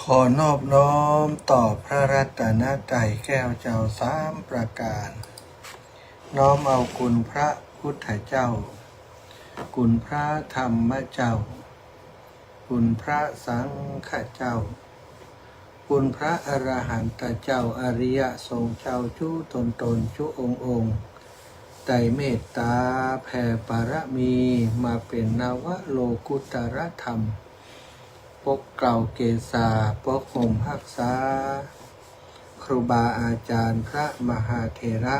ขอนอบน้อมต่อพระรัตนตรัยแก้วเจ้าสามประการ น้อมเอาคุณพระพุทธเจ้า คุณพระธรรมเจ้า คุณพระสังฆเจ้า คุณพระอรหันตเจ้าอริยสงฆ์เจ้าจุตนจุองค์ไตรเมตตาแผ่ปารมีมาเป็นนวโลกุตรธรรมปกเกล่าเกศาปกห่มรักษาครูบาอาจารย์พระมหาเถระ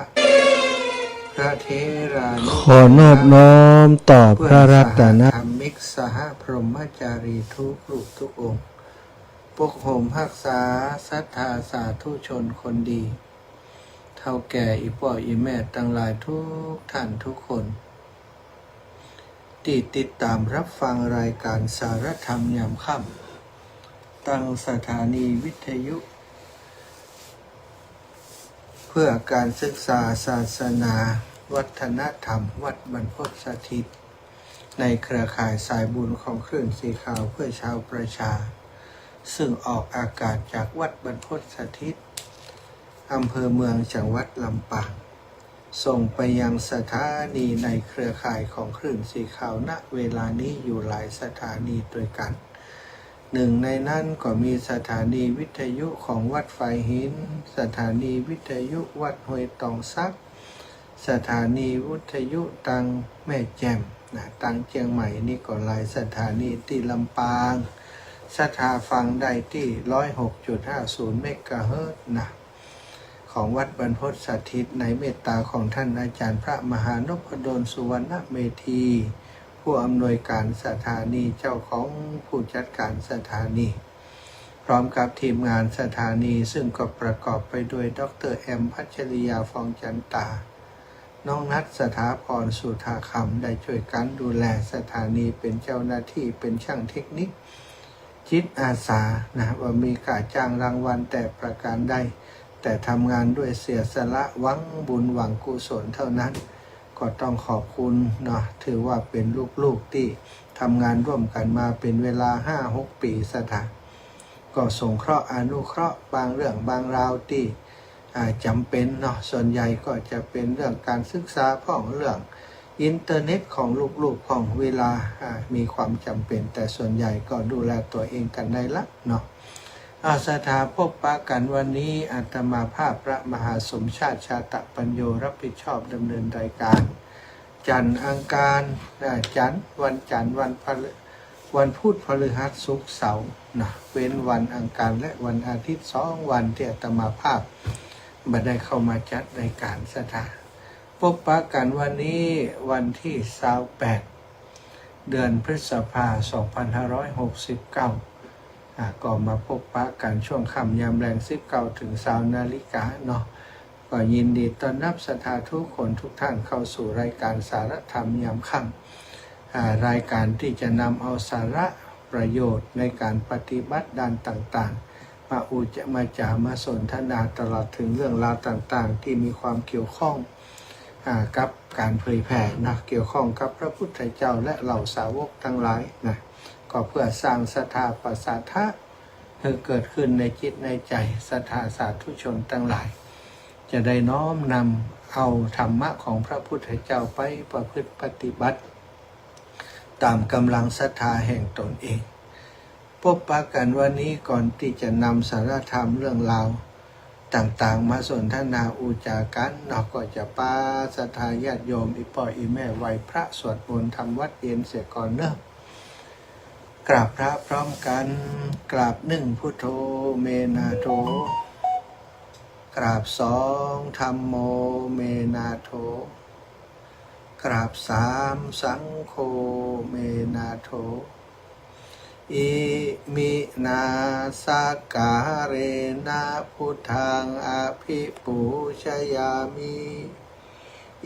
พระเถรานุขอนอบน้อมต่อพระรัตนธรรมิกสหพรหมจารีทุกรูปทุกองค์ปกห่มรักษาศรัทธาสาธุชนคนดีเท่าแก่อีพ่ออีแม่ทั้งหลายทุกท่านทุกคนที่ติดตามรับฟังรายการสารธรรมยามค่ำตั้งสถานีวิทยุเพื่อการศึกษาศาสนาวัฒนธรรมวัดบรรพตสถิตในเครือข่ายสายบุญของคลื่นสีขาวเพื่อชาวประชาซึ่งออกอากาศจากวัดบรรพตสถิตอำเภอเมืองจังหวัดลำปางส่งไปยังสถานีในเครือข่ายของคลื่นสีขาวณเวลานี้อยู่หลายสถานีด้วยกันหนึ่งในนั้นก็มีสถานีวิทยุของวัดไฟหินสถานีวิทยุวัดห้วยตองซักสถานีวิทยุตังแม่แจ่มตังเชียงใหม่นี่ก็หลายสถานีที่ลำปางสถาฟังได้ที่ 106.50 เมกะเฮิรตซ์ของวัดบรรพตสถิตในเมตตาของท่านอาจารย์พระมหานพดลสุวรรณเมธีผู้อำนวยการสถานีเจ้าของผู้จัดการสถานีพร้อมกับทีมงานสถานีซึ่งก็ประกอบไปด้วยดร.แอมพัชริยาฟองจันตาน้องนัทสถาพรสุธาคำได้ช่วยกันดูแลสถานีเป็นเจ้าหน้าที่เป็นช่างเทคนิคจิตอาสาว่ามีค่าจ้างรางวัลแต่ประการใดแต่ทำงานด้วยเสียสละหวังบุญหวังกุศลเท่านั้นก็ต้องขอบคุณถือว่าเป็นลูกๆที่ทำงานร่วมกันมาเป็นเวลา 5-6 ปีสถานก็สงเคราะห์อนุเคราะห์บางเรื่องบางราวที่จำเป็นส่วนใหญ่ก็จะเป็นเรื่องการศึกษาของเรื่องอินเทอร์เน็ตของลูกๆของเวลามีความจำเป็นแต่ส่วนใหญ่ก็ดูแลตัวเองกันได้ละสถาพบปะกันวันนี้อาตมาภาพพระมหาสมชาติชาตปัญโยรับผิดชอบดำเนินรายการจันทร์อังคารจันทร์วันจันทร์วันพุธพฤหัสศุกร์เสาร์เว้นวันอังคารและวันอาทิตย์2 วันที่อาตมาภาพไม่ได้เข้ามาจัดรายการสถาพบปะกันวันนี้วันที่28เดือนพฤษภาคม2569ก็มาพบปะกันช่วงค่ำยามแรง19 ถึง 20 นาฬิกาก็ยินดีต้อนรับศรัทธาทุกคนทุกท่านเข้าสู่รายการสารธรรมยามค่ำรายการที่จะนำเอาสาระประโยชน์ในการปฏิบัติด้านต่างๆมาสนทนาตลอดถึงเรื่องราวต่างๆที่มีความเกี่ยวข้องกับการเผยแผ่เกี่ยวข้องกับพระพุทธเจ้าและเหล่าสาวกทั้งหลายก็เพื่อสร้างศรัทธาประสาทะให้เกิดขึ้นในจิตในใจศรัทธาสาธุชนทั้งหลายจะได้น้อมนำเอาธรรมะของพระพุทธเจ้าไปประพฤติปฏิบัติตามกำลังศรัทธาแห่งตนเองพบปะกันวันนี้ก่อนที่จะนำสาระธรรมเรื่องราวต่างๆมาสนทนาอุจากันก็จะปาศรัทธาญาติโยมอีพ่ออีแม่ไหวพระสวดมนต์ทำวัดเย็นเสียก่อนกราบพระพร้อมกันกราบ1พุทโธเมนาโธกราบ2ธัมโมเมนาโธกราบ3สังโฆเมนาโธอิมินาสการเรนะพุทธังอภิปูชยามิ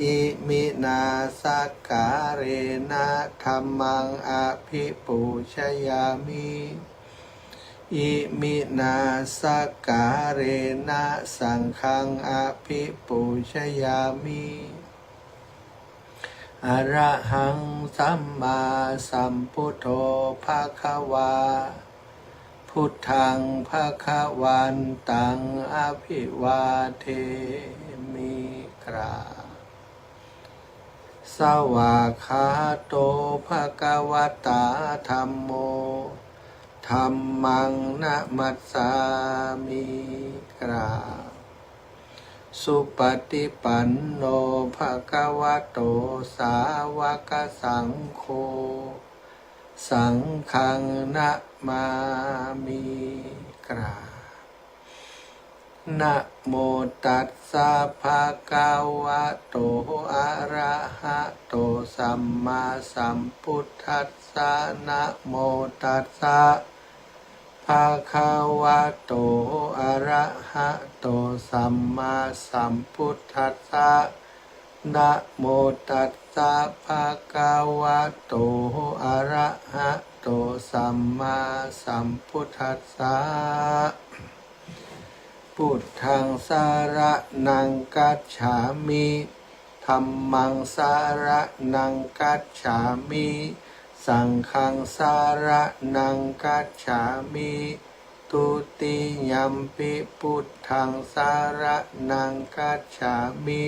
อิมินาสการเรนะธัมมังอภิปูชยามิอิมินาสการเรนะสังฆังอภิปูชยามิอะระหังสัมมาสัมพุทโธภะคะวา พุ พุทธังภคะวันตังอภิวาเทมิกราสวากขาโตภะคะวะตาธัมโมธัมมังนะมัสสามิกราสุปฏิปันโนภะคะวะโตสาวกสังโฆสังฆังนะมามิกรานะโมตัสสะภะคะวะโตอะระหะโตสัมมาสัมพุทธัสสะนะโมตัสสะภะคะวะโตอะระหะโตสัมมาสัมพุทธัสสะนะโมตัสสะภะคะวะโตอะระหะโตสัมมาสัมพุทธัสสะพุทธังสารนังกัจฉามิธัมมังสารนังกัจฉามิสังฆังสารนังกัจฉามิทุติยัมปิพุทธังสารนังกัจฉามิ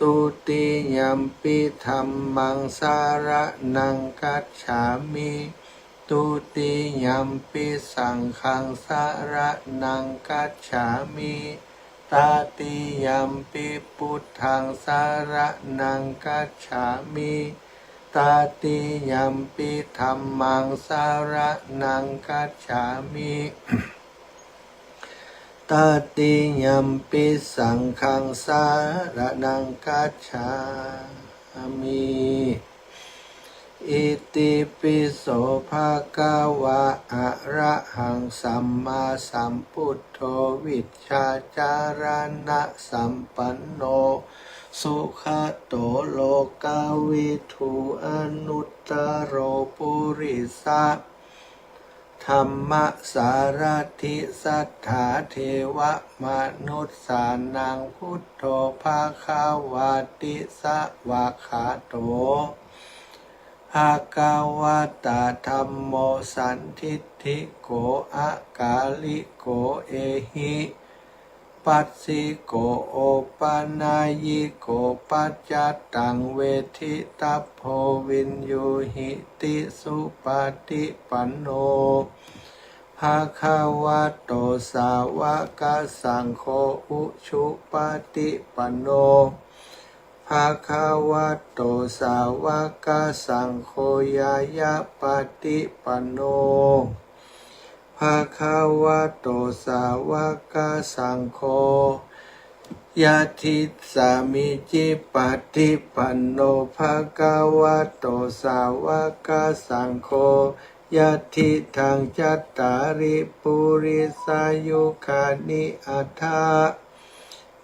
ทุติยัมปิธัมมังสารนังกัจฉามิทุติยัมปิสังฆังสารนังกัจฉามิตติยัมปิพุทธังสารนังกัจฉามิตติยัมปิธัมมังสารนังกัจฉามิตติยัมปิสังฆังสารนังกัจฉามิอิติปิโสภะคะวะอะระหังสัมมาสัมพุทโธวิชชาจารณะสัมปันโนสุขโตโลกาวิทูอนุตตโรปุริสะธัมมสารถิสัทธาเทวมนุสสานังพุทโธภะคะวะติสวะคะโตภะคะวะตาธัมโมสันทิฏฐิโกอะกาลิโกเอหิปัสสิโกโอปนายิโกปัจจตังเวทิตัพโพวินยูหิติสุปฏิปันโนภะคะวะโตสาวกสังโฆอุชุปฏิปันโนภะคะวะโตสาวกสังโฆยายะปฏิปันโนภะคะวะโตสาวกสังโฆยะทิสามิจิปฏิปันโนภะคะวะโตสาวกสังโฆยะทิทังจัตตาริปุริสายุคานิอัฏฐา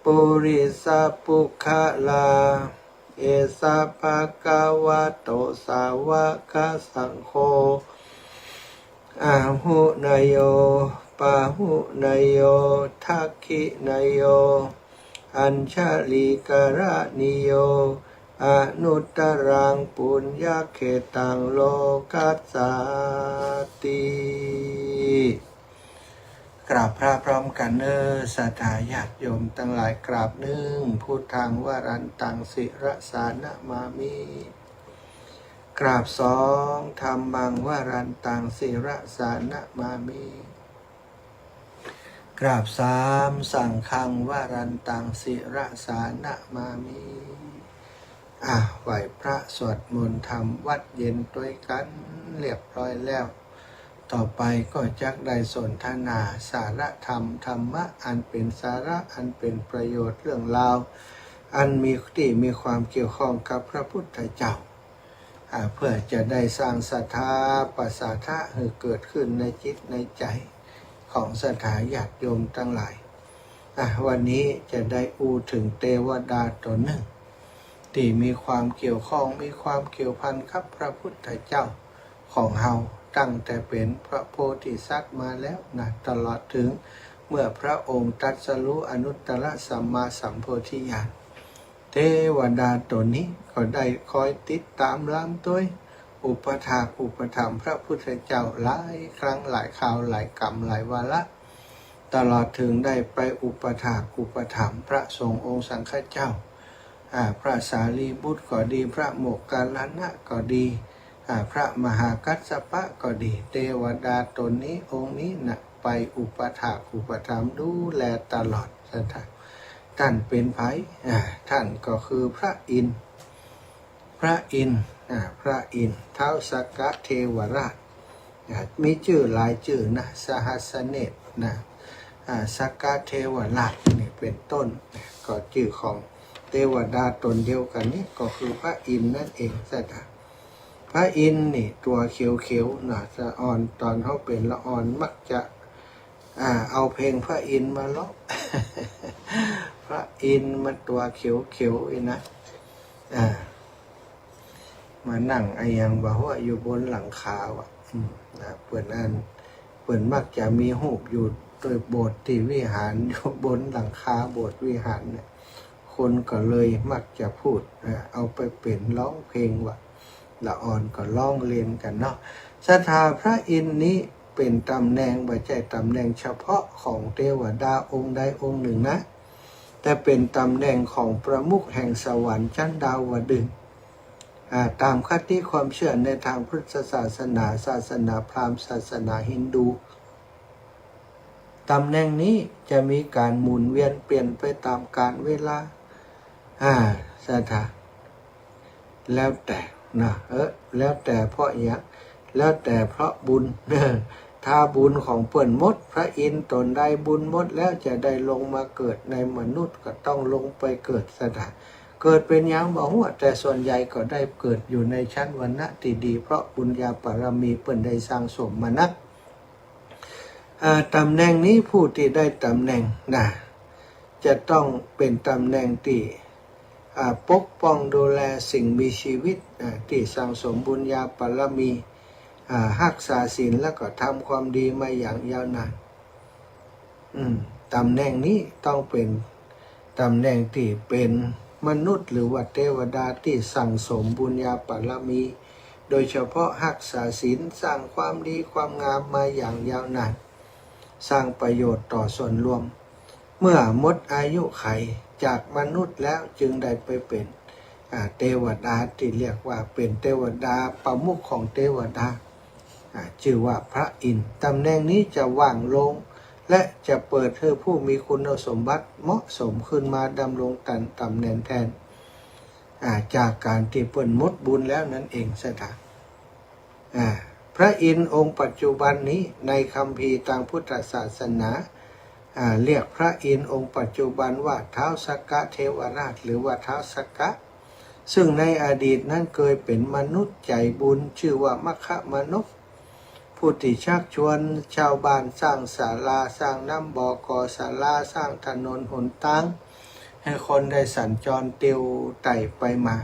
ปุริสปุคลาเอสะภะคะวะโตสาวกสังโฆอาหุนโยปาหุนโยทักขินโยอัญชลีกระนิโยอนุตตรังปุญญเขตังโลกัสสาติกราบพระพร้อมกันเนอศรัทธาญาติโยมทั้งหลายกราบหนึ่งพุทธังวรันตังศิรสานะมามิกราบสองธัมมังวรันตังศิรสานะมามิกราบสามสังฆังวรันตังศิรสานะมามิไหวพระสวดมนต์ทำวัดเย็นด้วยกันเรียบร้อยแล้วต่อไปก็จักได้สนทนาสาระธรรมธรรมะอันเป็นสาระอันเป็นประโยชน์เรื่องราวอันมีความเกี่ยวข้องกับพระพุทธเจ้าเพื่อจะได้สร้างศรัทธาปัสสาทะให้เกิดขึ้นในจิตในใจของศรัทธาญาติโยมทั้งหลายวันนี้จะได้อูถึงเทวดาตัวหนึ่งที่มีความเกี่ยวข้องมีความเกี่ยวพันกับพระพุทธเจ้าของเฮาตั้งแต่เป็นพระโพธิสัตว์มาแล้วนะตลอดถึงเมื่อพระองค์ตรัสรู้อนุตตรสัมมาสัมโพธิญาณเทวดาตัวนี้ก็ได้คอยติดตามลำตัวโอ อุปถากอุปถัมภ์พระพุทธเจ้าหลายครั้งหลายคราวหลายกรรมหลายวาระตลอดถึงได้ไปอุปถากอุปถัมภ์พระสงฆ์องค์สังฆเจ้าพระสารีบุตรก็ดีพระโมคคัลลานะก็ดีพระมหากัสสปะก็ดีเทวดาตนนี้องค์นี้นะไปอุปถากอุปถัมภ์ดูแลตลอดท่านเป็นไผท่านก็คือพระอินทร์พระอินทร์ท้าวสักกะเทวราชมีชื่อหลายชื่อนะสหัสเนตรนะสักกะเทวราชนี่เป็นต้นก็ชื่อของเทวดาตนเดียวกันนี่ก็คือพระอินทร์นั่นเองพระอินทร์นี่ตัวเขียวๆนะจะอ่อนตอนเขาเป็นละอ่อนมักจะเอาเพลงพระอินทร์มาร้อง พระอินทร์มันตัวเขียวๆอีนะมานั่งไอ้ยังบ่ว่าอยู่บนหลังคาวะเปิ่นมักจะมีหูปอยู่โดยโบสถ์ที่วิหารอยู่บนหลังคาโบสถ์วิหารเนี่ยคนก็เลยมักจะพูดเอาไปเป็นร้องเพลงว่าละอ่อนก็ร้องเรียนกันเนาะศรัทธาพระอินทร์นี้เป็นตำแหน่งไม่ใช่ตำแหน่งเฉพาะของเทวดาองค์ใดองค์หนึ่งนะแต่เป็นตำแหน่งของประมุขแห่งสวรรค์ชั้นดาวดึงส์ตามคติความเชื่อในทางพุทธศาสนาศาสนาพราหมณ์ศาสนาฮินดูตำแหน่งนี้จะมีการหมุนเวียนเปลี่ยนไปตามกาลเวลาศรัทธาแล้วแต่นะแล้วแต่เพราะอย่างแล้วแต่เพราะบุญถ้าบุญของเปิ่นมดพระอินทร์ตนได้บุญมดแล้วจะได้ลงมาเกิดในมนุษย์ก็ต้องลงไปเกิดศรัทธาเกิดเป็นอย่างบ่ฮู้แต่ส่วนใหญ่ก็ได้เกิดอยู่ในชั้นวรรณะที่ดีเพราะบุญญาบารมีเปิ่นได้สร้างสมมานักตำแหน่งนี้ผู้ที่ได้ตำแหน่งจะต้องเป็นตำแหน่งที่ปกป้องดูแลสิ่งมีชีวิตที่สร้างสมบุญญาบารมีรักษาศีลแล้วก็ทำความดีมาอย่างยาวนานตำแหน่งนี้ต้องเป็นตำแหน่งที่เป็นมนุษย์หรือว่าเทวดาที่สั่งสมบุญญาบารมีโดยเฉพาะรักษาศีลสร้างความดีความงามมาอย่างยาวนานสร้างประโยชน์ต่อส่วนรวมเมื่อหมดอายุไขจากมนุษย์แล้วจึงได้ไปเป็นเทวดาที่เรียกว่าเป็นเทวดาประมุขของเทวดาชื่อว่าพระอินทร์ตำแหน่งนี้จะว่างลงและจะเปิดให้ผู้มีคุณสมบัติเหมาะสมขึ้นมาดำรงตำแหน่งแทนจากการที่เปิ่นมดบุญแล้วนั่นเองพระอินทร์องค์ปัจจุบันนี้ในคัมภีร์ทางพุทธศาสนาเรียกพระอินทร์องค์ปัจจุบันว่าท้าวสักกะเทวราชหรือว่าท้าวสักกะซึ่งในอดีตนั้นเคยเป็นมนุษย์ใจบุญชื่อว่ามัคคะมนุษย์ผู้ที่ชักชวนชาวบ้านสร้างศาลาสร้างน้ำบ่อก่อศาลาสร้างถนนหนทางให้คนได้สัญจรเตียวไต่ไปมา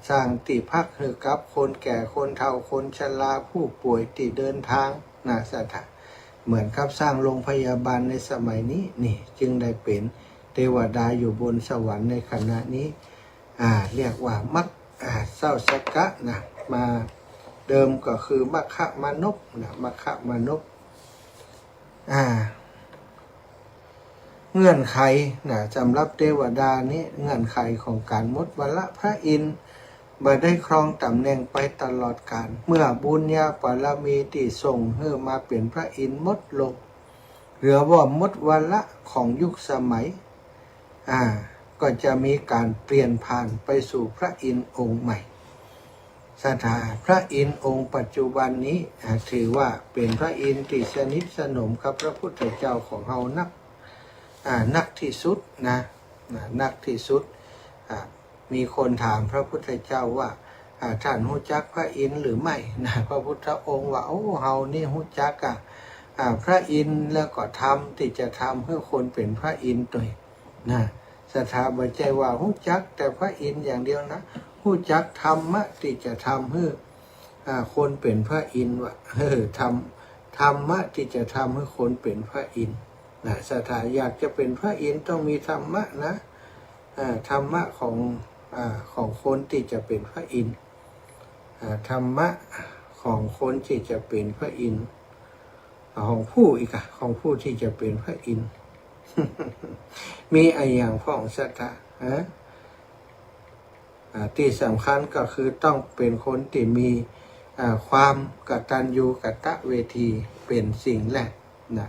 สร้างที่พักให้กับคนแก่คนเฒ่าคนชราผู้ป่วยที่เดินทางศรัทธาเหมือนกับสร้างโรงพยาบาลในสมัยนี้นี่จึงได้เป็นเทวดาอยู่บนสวรรค์ในขณะนี้เรียกว่ามัคเศร้าสักกะมาเดิมก็คือมัคคะมนุษย์มัคคะมนุษย์เงื่อนไขสำหรับเทวดานี้เงื่อนไขของการหมดวาระพระอินทร์บ่ได้ครองตำแหน่งไปตลอดกาลเมื่อบุญญาบารมีที่ส่งให้มาเป็นพระอินทร์หมดลงเหลือว่าหมดวาระของยุคสมัยก็จะมีการเปลี่ยนผ่านไปสู่พระอินทร์องค์ใหม่ศรัทธาพระอินทร์องค์ปัจจุบันนี้ถือว่าเป็นพระอินทร์ที่สนิทสนมกับพระพุทธเจ้าของเรานักที่สุดนักที่สุดมีคนถามพระพุทธเจ้าว่าท่านรู้จักพระอินทร์หรือไม่พระพุทธองค์ว่าโอ้เฮานี่รู้จักพระอินทร์แล้วก็ทำที่จะทำให้คนเป็นพระอินทร์ตัวศรัทธาบ่ใจว่ารู้จักแต่พระอินทร์อย่างเดียวนะรู้จักธรรมะที่จะทำให้คนเป็นพระอินทร์ว่าธรรมะที่จะทำให้คนเป็นพระอินทร์ศรัทธาอยากจะเป็นพระอินทร์ต้องมีธรรมะธรรมะของคนที่จะเป็นพระอินทร์ ธรรมะของคนที่จะเป็นพระอินทร์ของผู้อีกของผู้ที่จะเป็นพระอินทร์ มีอะไรอย่างพ่องสัตตะที่สำคัญก็คือต้องเป็นคนที่มีความกตัญญูกตเวทีเป็นสิ่งแรกนะ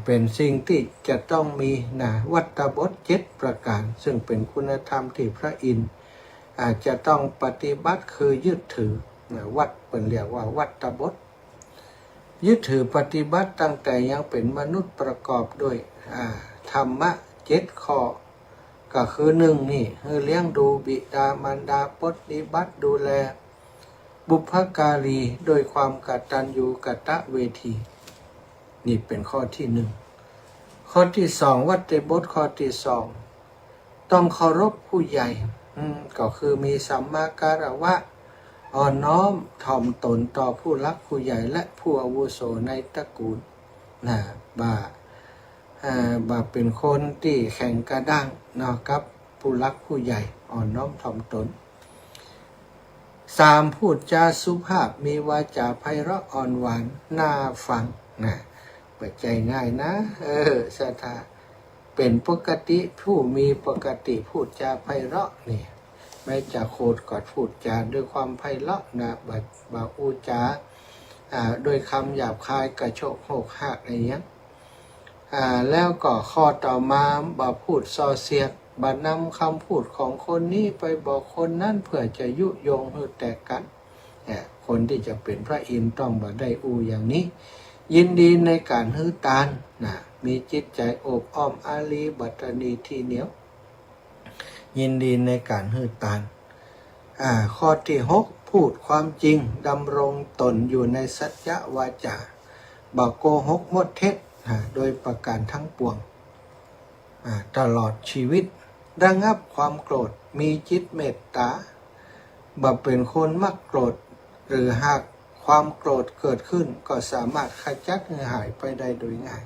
เป็นสิ่งที่จะต้องมีนะวัตตบท7ประการซึ่งเป็นคุณธรรมที่พระอินทร์จะต้องปฏิบัติคือยึดถือวัดเป็นเรียกว่าวัตตบทยึดถือปฏิบัติตั้งแต่ยังเป็นมนุษย์ประกอบด้วยธรรมะ7ข้อก็คือ1นี่คือเลี้ยงดูบิดามารดาปฏิบัติดูแลบุพการีโดยความกตัญญูกตเวทีนี่เป็นข้อที่1ข้อที่2วัตตบทข้อที่2ต้องเคารพผู้ใหญ่ก็คือมีสัมมาการวะอ่อนน้อมถ่อมตนต่อผู้รักผู้ใหญ่และผู้อาวุโสในตระกูลบ่าเป็นคนที่แข็งกระด้างกับผู้รักผู้ใหญ่อ่อนน้อมถ่อมตน3พูดจาสุภาพมีวาจาไพเราะอ่อนหวานน่าฟังเปิดใจง่ายนะศรัทธาเป็นปกติผู้มีปกติพูดจาไพเราะนี่แม้จะโคตรกอดพูดจาด้วยความไพเราะบาอูจาโดยคำหยาบคายกระโชกโหกหักอะไรอย่างแล้วก็ข้อต่อมาบ่พูดส่อเสียดบ่นำคำพูดของคนนี้ไปบอกคนนั้นเพื่อจะยุยงให้แตกกันคนที่จะเป็นพระอินทร์ต้องบ่ได้อย่างนี้ยินดีในการฮื้อตานมีจิตใจโอบอ้อมอารีบัตรณีที่เหนียวยินดีในการฮื้อตานข้อที่6พูดความจริงดำรงตนอยู่ในสัจจะวาจาบ่โกหกมดเท็จโดยประการทั้งปวงตลอดชีวิตระงับความโกรธมีจิตเมตตาบ่เป็นคนมักโกรธหรือหากความโกรธเกิดขึ้นก็สามารถขจัดหายไปได้โดยง่าย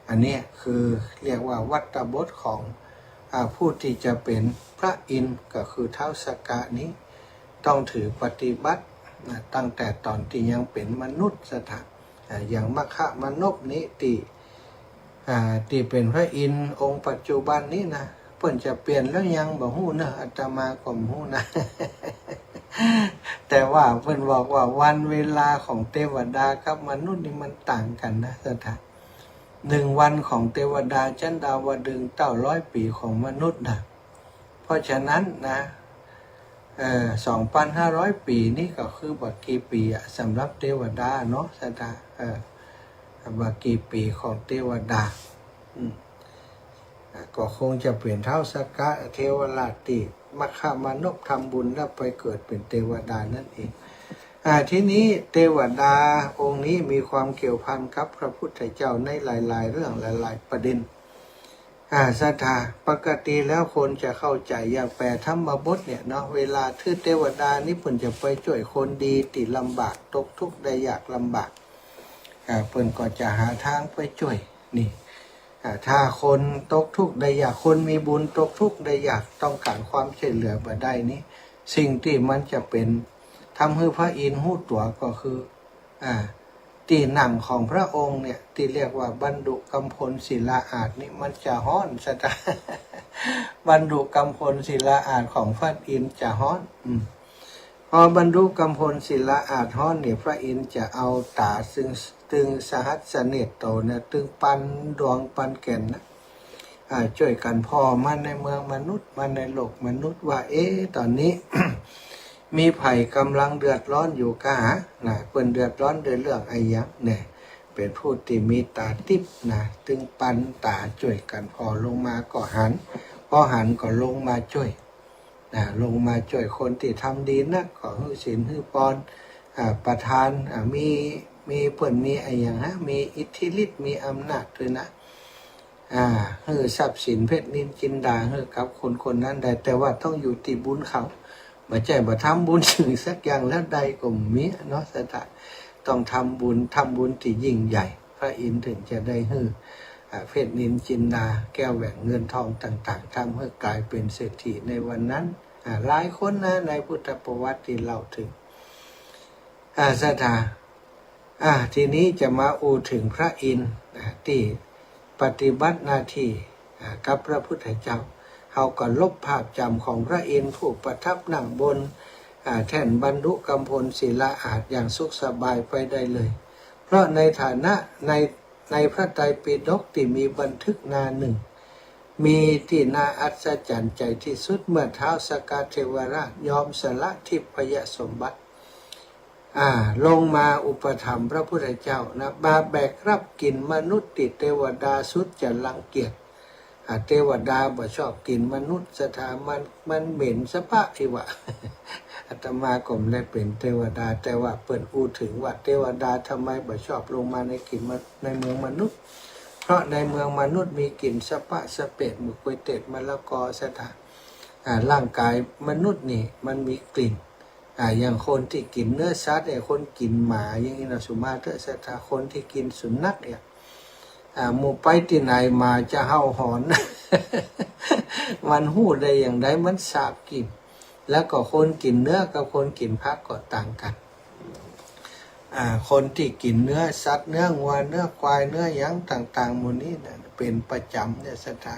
อันนี้คือเรียกว่าวัตตบทของผู้ที่จะเป็นพระอินทร์ก็คือท้าวสักกะนี้ต้องถือปฏิบัติตั้งแต่ตอนที่ยังเป็นมนุษย์อย่างมัคคะมนพนี้ที่เป็นพระอินทร์องค์ปัจจุบันนี้นะเพิ่นจะเปลี่ยนแล้วยังบ่ฮู้นะอาตมาก็บ่ฮู้นะ แต่ว่าเพิ่นบอกว่าวันเวลาของเทวดากับมนุษย์นี่มันต่างกันนะ1 วันของเทวดาชั้นดาวดึงส์900 ปีของมนุษย์นะเพราะฉะนั้นนะ2,500 ปีนี่ก็คือบักกี่ปีสำหรับเทวดาเนาะบักกี่ปีของเทวดาก็คงจะเปลี่ยนเท้าสักกะเทวราชติมัคคามานพทำบุญแล้วไปเกิดเป็นเทวดานั่นเองทีนี้เทวดาองค์นี้มีความเกี่ยวพันกับพระพุทธเจ้าในหลายๆเรื่องหลายๆประเด็นศรัทธาปกติแล้วคนจะเข้าใจอย่างแปลธรรมบทเนี่ยเนาะเวลาที่เทวดานี่เพิ่นจะไปช่วยคนดีติดลำบากตกทุกข์ได้ยากลำบากเพิ่นก็จะหาทางไปช่วยนี่ถ้าคนตกทุกข์ได้ยากคนมีบุญตกทุกข์ได้ยากต้องการความช่วยเหลือบ่ได้นี้สิ่งที่มันจะเป็นทำให้พระอินทร์ฮู้ตัวก็คือที่นั่งของพระองค์เนี่ยที่เรียกว่าบรรดุกำพลศิลาอาสน์นี่มันจะฮ้อนบรรดุกำพลศิลาอาสน์ของพระอินทร์จะฮ้อนพอบรรดุกำพลศิลาอาสน์ฮ้อนเนี่ยพระอินทร์จะเอาตาซึ่งตึงสหัสเนตรโตเนี่ยตึงปันดวงปันแก่นนะช่วยกันพ่อมาในเมืองมนุษย์มาในโลกมนุษย์ว่าตอนนี้ มีไผ่กำลังเดือดร้อนอยู่กะเพิ่นเดือดร้อนด้วยเรื่องไอ้ยักษ์เนี่ยเป็นผู้ที่มีตาทิพย์ตึงปันตาช่วยกันพอลงมาก็หันพอหันก็ลงมาช่วยลงมาช่วยคนที่ทำดีนักก็ฮื้อศีลฮื้อปอนประธานมีเพิ่นมีไอ้อย่างมีอิทธิฤทธิ์มีอำนาจด้วยนะฮื้อทรัพย์สินเพชรนินจินดาฮื้อกับคนนั้นได้แต่ว่าต้องอยู่ที่บุญเขาบ่ใช่บ่ทำบุญสิ่งสักอย่างแล้วใดก็มีเนาะต้องทำบุญที่ยิ่งใหญ่พระอินทร์ถึงจะได้ฮื้อเพชรนินจินดาแก้วแหวนเงินทองต่างๆทำให้กลายเป็นเศรษฐีในวันนั้น หลายคนนะในพุทธประวัติที่เล่าถึงศรัทธาทีนี้จะมาอูถึงพระอินทร์ที่ปฏิบัติหน้าที่กับพระพุทธเจ้าเขาก็ลบภาพจำของพระอินทร์ผู้ประทับนั่งบนแท่นบรรลุกำพลศิลาอาจอย่างสุขสบายไปได้เลยเพราะในฐานะในพระไตรปิฎกที่มีบันทึกนาหนึ่งมีที่น่าอัศจรรย์ใจที่สุดเมื่อท้าวสกเทวราชยอมสละทิพยสมบัติลงมาอุปถัมภ์พระพุทธเจ้านะมาแบกรับกินมนุษย์ติเทวดาสุดจะรังเกียจเทวดาบ่ชอบกินมนุษย์สถามันเหม็นสะพะที่ว่า อาตมาก็ไม่ได้เป็นเทวดาแต่ว่าเปิดอูถึงว่าเทวดาทำไมบ่ชอบลงมาในกลิ่นในเมืองมนุษย์เพราะในเมืองมนุษย์มีกลิ่นสะพะสะเป็ดหมึกกล้วยเต็ดมะละกอสถานร่างกายมนุษย์นี่มันมีกลิ่นอย่างคนที่กินเนื้อสัตว์คนกินหมาอย่างนี้นะสุมาเตอร์สถาคนที่กินสุนัขเนี่ยหมู่ไปที่ไหนมาจะเห่าหอน มันหู้ได้อย่างไรมันสาบกลิ่นแล้วก็คนกินเนื้อกับคนกินผักก็ต่างกันคนที่กินเนื้อสัตว์เนื้อวัวเนื้อควายเนื้อยั้งต่างๆหมดนี้นะเป็นประจำเนี่ยสถา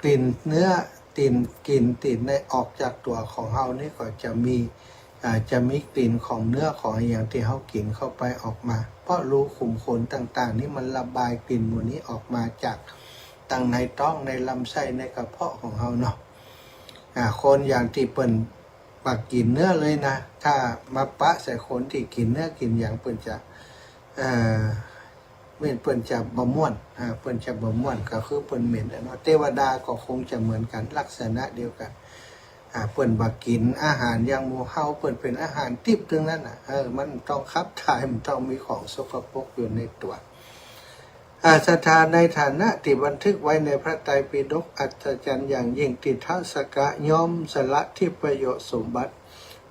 กลิ่นเนื้อติดในออกจากตัวของเฮานี่ก็จะมีกลิ่นของเนื้อของอย่างที่เฮากินเข้าไปออกมาเพราะรูขุมขนต่างๆนี่มันระบายกลิ่นหมดนี้ออกมาจากตั้งในท้องในลำไส้ในกระเพาะของเฮาเนาะคนอย่างที่เปิ้นปักกินเนื้อเลยนะถ้ามาปะใส่คนที่กินเนื้อกินอย่างเปิ้นจะเปิ้นจะบ่ม่วนเปิ้นจะบ่ม่วนก็คือเปิ้นเหม็นเนาะเทวดาก็คงจะเหมือนกันลักษณะเดียวกันเปิ้นบักกินอาหารอย่างหมู่เฮาเปิ้นเป็นอาหารทิพย์ทั้งนั้นมันต้องขับถ่ายมันต้องมีของสกปรกอยู่ในตัวศรัทธาในฐานะที่บันทึกไว้ในพระไตรปิฎกอัศจรรย์อย่างยิ่งที่ท้าวสกะยอมสละทิพยสมบัติ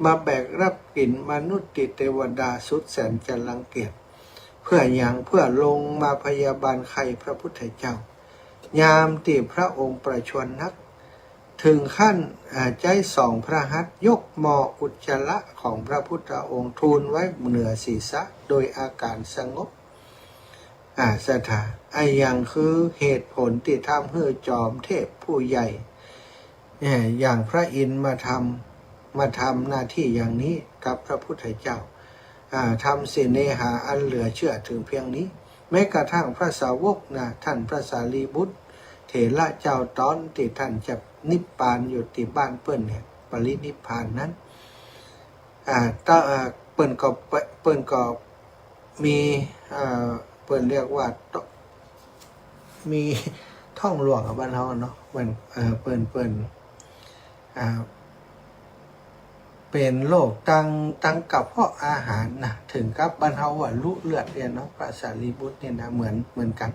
มาแบกรับกลิ่นมนุษย์ติเทวดาสุดแสนจะรังเกียจเพื่อลงมาพยาบาลใครพระพุทธเจ้ายามที่พระองค์ประชวรนักถึงขั้นใจส่องพระหัตถ์ยกหมออุจจาระของพระพุทธองค์ทูลไว้เหนือศีรษะโดยอาการสงบศรัทธาอย่างคือเหตุผลที่ทำให้จอมเทพผู้ใหญ่อย่างพระอินทร์มาทำหน้าที่อย่างนี้กับพระพุทธเจ้าทำเสน่หาอันเหลือเชื่อถึงเพียงนี้แม้กระทั่งพระสาวกท่านพระสารีบุตรเถระเจ้าตอนที่ท่านจะนิพพานอยู่ที่บ้านเปิ้นเนี่ยปรินิพพานนั้นเปิ้นก็มีเปิ้นเรียกว่ามีท่องหลวงบ้านเฮาเนาะมันเปิ้นเป็นโรคตั้งกับเพราะอาหารนะถึงกับบ้านเฮาว่าลุเลือดเนี่ยเนาะพระสารีบุตรเนี่ยนะเหมือนกัน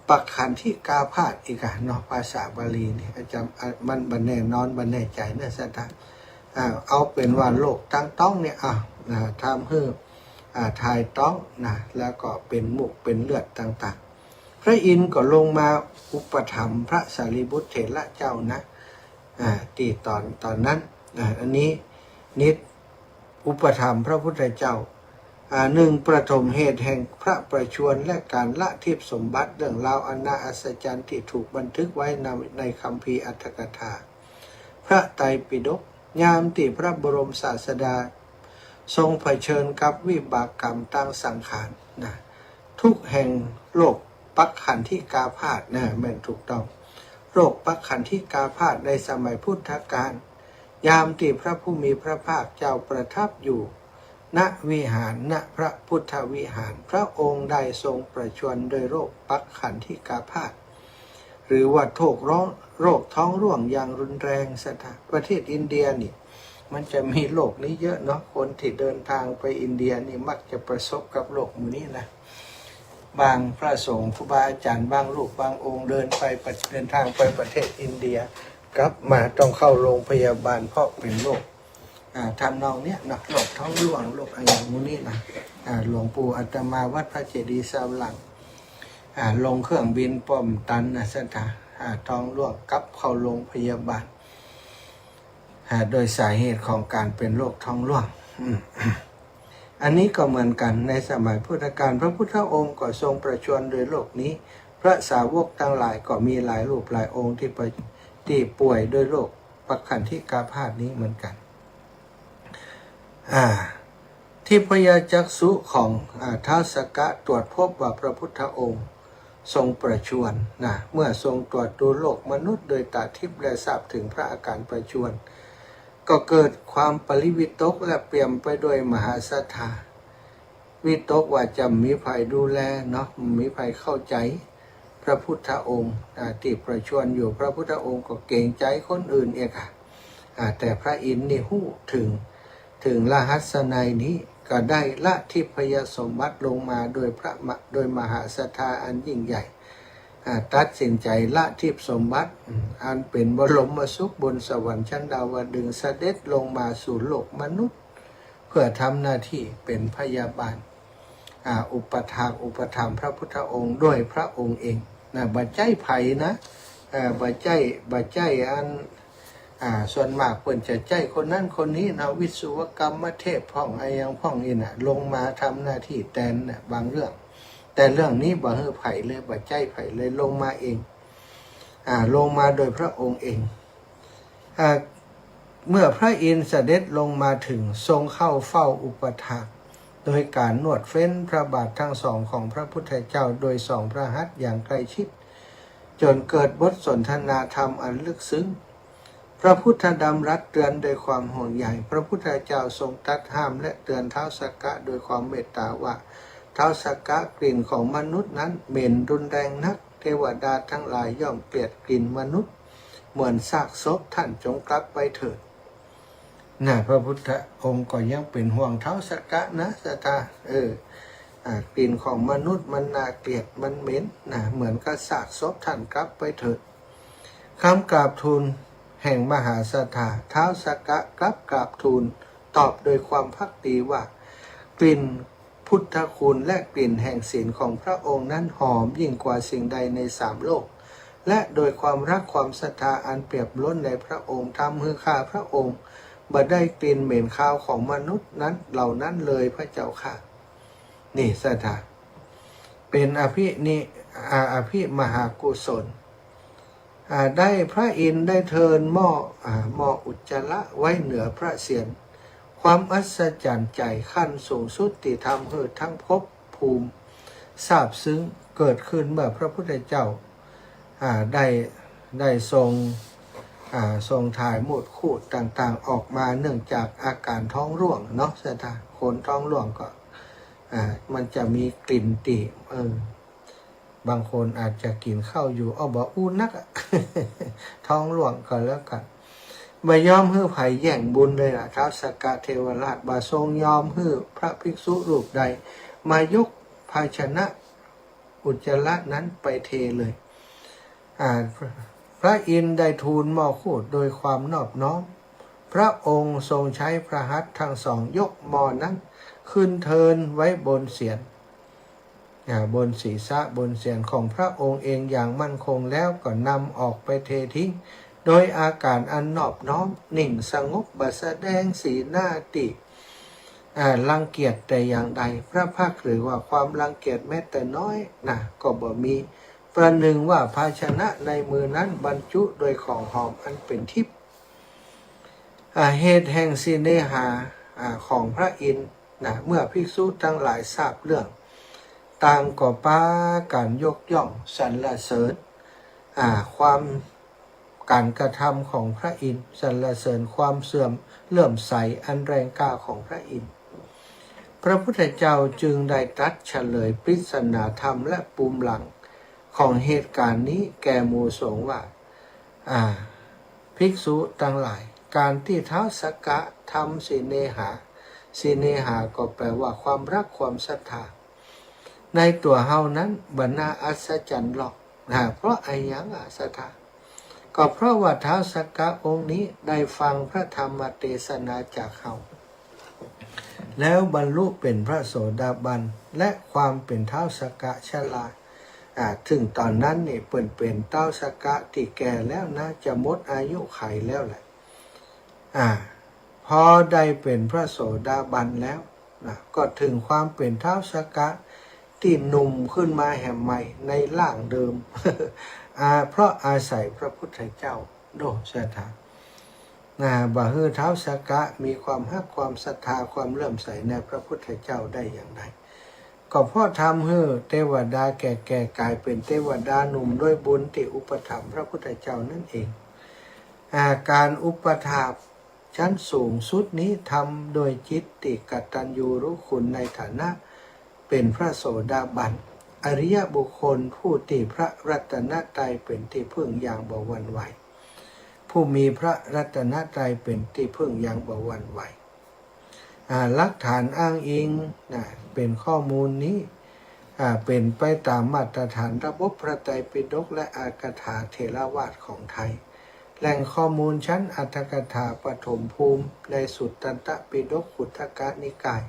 ปักขันที่กาพาดอีกเนาะภาษาบาลีเนี่ยจำมันบันแน่นอนบันแน่ใจเนี่ยสัตว์เอาเป็นว่าโรคตั้งต้องเนี่ยทำให้ทายต้องแล้วก็เป็นมุกเป็นเลือดต่างๆพระอินทร์ก็ลงมาอุปถัมภ์พระสารีบุตรเถระเจ้านะที่ตอนนั้นอันนี้นิดอุปถัมภ์พระพุทธเจ้าหนึ่งประถมเหตุแห่งพระประชวรและการละทิพย์สมบัติเรื่องราวอันน่าอัศจรรย์ที่ถูกบันทึกไว้ในคัมภีร์อัตถกถาพระไตรปิฎกยามที่พระบรมศาสดาทรงเผชิญกับวิบากกรรมตั้งสังขารทุกแห่งโรคปักขันที่กาพาธแม่นถูกต้องโรคปักขันที่กาพาธในสมัยพุทธกาลยามที่พระผู้มีพระภาคเจ้าประทับอยู่ณวิหารณพระพุทธวิหารพระองค์ได้ทรงประชวรโดยโรคปักขันที่กาพาธหรือว่าโรคท้องร่วงอย่างรุนแรงประเทศอินเดียนี่มันจะมีโรคนี้เยอะเนาะคนที่เดินทางไปอินเดียนี่มักจะประสบกับโรคนี้นะบางพระสงฆ์ครูบาอาจารย์บางรูปบางองค์เดินทางไปประเทศอินเดียกลับมาต้องเข้าโรงพยาบาลเพราะเป็นโรคทำนองเนี้ยนะโรคท้องร่วงโรคอะไรอย่างนี้นะหลวงปู่อาตมาวัดพระเจดีย์สาวหลังลงเครื่องบินป้อมตันนะท้องร่วงกลับเข้าโรงพยาบาล โดยสาเหตุของการเป็นโรคท้องร่วงอันนี้ก็เหมือนกันในสมัยพุทธกาลพระพุทธองค์ก็ทรงประชวรโดยโรคนี้พระสาวกทั้งหลายก็มีหลายรูปหลายองค์ที่ป่วยด้วยโรคปัจขันธิกาพาธนี้เหมือนกันที่พยาจักษุของท้าวสักกะตรวจพบว่าพระพุทธองค์ทรงประชวรเมื่อทรงตรวจดูโลกมนุษย์โดยตาทิพย์และทราบถึงพระอาการประชวรก็เกิดความปริวิตกและเปี่ยมไปด้วยมหาศรัทธาวิตกว่าจะมีภัยดูแลมีภัยเข้าใจพระพุทธองค์ที่ประชวรอยู่พระพุทธองค์ก็เกรงใจคนอื่นเองแต่พระอินทร์นี่หู้ถึงรหัสนัยนี้ก็ได้ละทิพยสมบัติลงมาโดยมหาศรัทธาอันยิ่งใหญ่ตัดสินใจละทิพสมบัติอันเป็นบรมสุขบนสวรรค์ชั้นดาวดึงส์เสด็จลงมาสู่โลกมนุษย์เพื่อทำหน้าที่เป็นพยาบาลอุปถัมภ์พระพุทธองค์ด้วยพระองค์เองบัจใจไผ่นะบัจใจอันส่วนมากเพิ่นจะใจคนนั้นคนนี้วิศวกรรมเทพพ่องยังพ่องนี่ลงมาทำหน้าที่แทนบางเรื่องแต่เรื่องนี้บ่ฮือไผ่เลยบัจใจไผ่เลยลงมาเองลงมาโดยพระองค์เองเมื่อพระอินทร์เสด็จลงมาถึงทรงเข้าเฝ้าอุปถากโดยการนวดเฟ้นพระบาททั้งสองของพระพุทธเจ้าโดยสองพระหัตถ์อย่างใกล้ชิดจนเกิดบทสนทนาธรรมอันลึกซึ้งพระพุทธดำรัสเตือนโดยความห่วงใยพระพุทธเจ้าทรงตรัสห้ามและเตือนท้าวสักกะโดยความเมตตาว่าท้าวสักกะกลิ่นของมนุษย์นั้นเหม็นรุนแรงนักเทวดาทั้งหลายย่อมเกลียดกลิ่นมนุษย์เหมือนซากศพท่านจงกลับไปเถิดพระพุทธองค์ก็ยังเป็นห่วงท้าวสักกะนะสัทธากลิ่นของมนุษย์มันน่าเกลียดมันเหม็นเหมือนกับซากศพท่านกลับไปเถิดคำกราบทูลแห่งมหาศรัทธาท้าวสักกะกราบทูลตอบโดยความภักดีว่ากลิ่นพุทธคุณและกลิ่นแห่งศีลของพระองค์นั้นหอมยิ่งกว่าสิ่งใดในสามโลกและโดยความรักความศรัทธาอันเปรียบล้นในพระองค์ทำให้ข้าพระองค์บ่ได้กลิ่นเหม็นคาวของมนุษย์นั้นเหล่านั้นเลยพระเจ้าค่ะนี่ศรัทธาเป็นอภิมหากุศลได้พระอินทร์ได้เทินหม้ออุจจาระไว้เหนือพระเศียรความอัศจรรย์ใจขั้นสูงสุดที่ทำให้ทั้งภพภูมิทราบซึ้งเกิดขึ้นเมื่อพระพุทธเจ้าได้ทรงถ่ายหมุดคูดต่างๆออกมาเนื่องจากอาการท้องร่วงเนาะสัทธาคนท้องร่วงก็มันจะมีกลิ่นตีบางคนอาจจะกินข้าวอยู่บอกอู้นักท้องร่วงก็แล้วกันมายอมฮื้อไผ่แย่งบุญเลยท้าวสักกะเทวราชบาทรงยอมฮื้อพระภิกษุรูปใดมายกภาชนะอุจจาระนั้นไปเทเลยพระอินทร์ได้ทูลหม้อคูดโดยความนอบน้อมพระองค์ทรงใช้พระหัตถ์ทั้งสองยกหม้อนั้นขึ้นเทินไว้บนเศียรบนศีรษะบนเศียรของพระองค์เองอย่างมั่นคงแล้วก็นำออกไปเททิ้งโดยอาการอันนอบน้อมนิ่งสงบบัแสดงสีหน้าติรังเกียจแต่อย่างใดพระภาคหรือว่าความรังเกียจแม้แต่น้อยก็บ่มีประหนึ่งว่าภาชนะในมือนั้นบรรจุโดยของหอมอันเป็นทิพย์เหตุแห่งสิเนหาของพระอินทร์เมื่อภิกษุทั้งหลายทราบเรื่องต่างก็พากันยกย่องสรรเสริญความการกระทำของพระอินทร์สรรเสริญความเสื่อมเลื่อมใสอันแรงกล้าของพระอินทร์พระพุทธเจ้าจึงได้ตรัสเฉลยปริศนาธรรมและปูมหลังของเหตุการณ์นี้แก่หมู่สงฆ์ว่าภิกษุทั้งหลายการที่ท้าวสักกะทำสิเนหาก็แปลว่าความรักความศรัทธาในตัวเฮานั้นบรรณาอัศจรรย์หรอกเพราะไอ้ยังศรัทธาก็เพราะว่าท้าวสักกะองค์นี้ได้ฟังพระธรรมเทศนาจากเฮาแล้วบรรลุเป็นพระโสดาบันและความเป็นท้าวสักกะฉลาดถึงตอนนั้นนี่เป็นท้าวสักกะที่แก่แล้วนะจะหมดอายุไขแล้วแหละ พอได้เป็นพระโสดาบันแล้วนะก็ถึงความเป็นท้าวสักกะที่หนุ่มขึ้นมาแห่งใหม่ในร่างเดิม เพราะอาศัยพระพุทธเจ้าโดชะตาบ่ฮือท้าวสักกะมีความฮักความศรัทธาความเลื่อมใสในพระพุทธเจ้าได้อย่างไรก็เพราะทำให้เทวดาแก่ๆกลายเป็นเทวดาหนุ่มด้วยบุญที่อุปถัมภ์พระพุทธเจ้านั่นเองการอุปถัมภ์ชั้นสูงสุดนี้ทำโดยจิตติกตัญญูรู้คุณในฐานะเป็นพระโสดาบันอริยบุคคลผู้ที่พระรัตนตรัยเป็นที่พึ่งอย่างบ่หวั่นไหวผู้มีพระรัตนตรัยเป็นที่พึ่งอย่างบ่หวั่นไหวหลักฐานอ้างอิงเป็นข้อมูลนี้เป็นไปตามมาตรฐานระบบพระไตรปิฎกและอัตถกถาเถรวาทของไทยแหล่งข้อมูลชั้นอัตถกถาปฐมภูมิในสุตตันตปิฎกขุททกนิกาย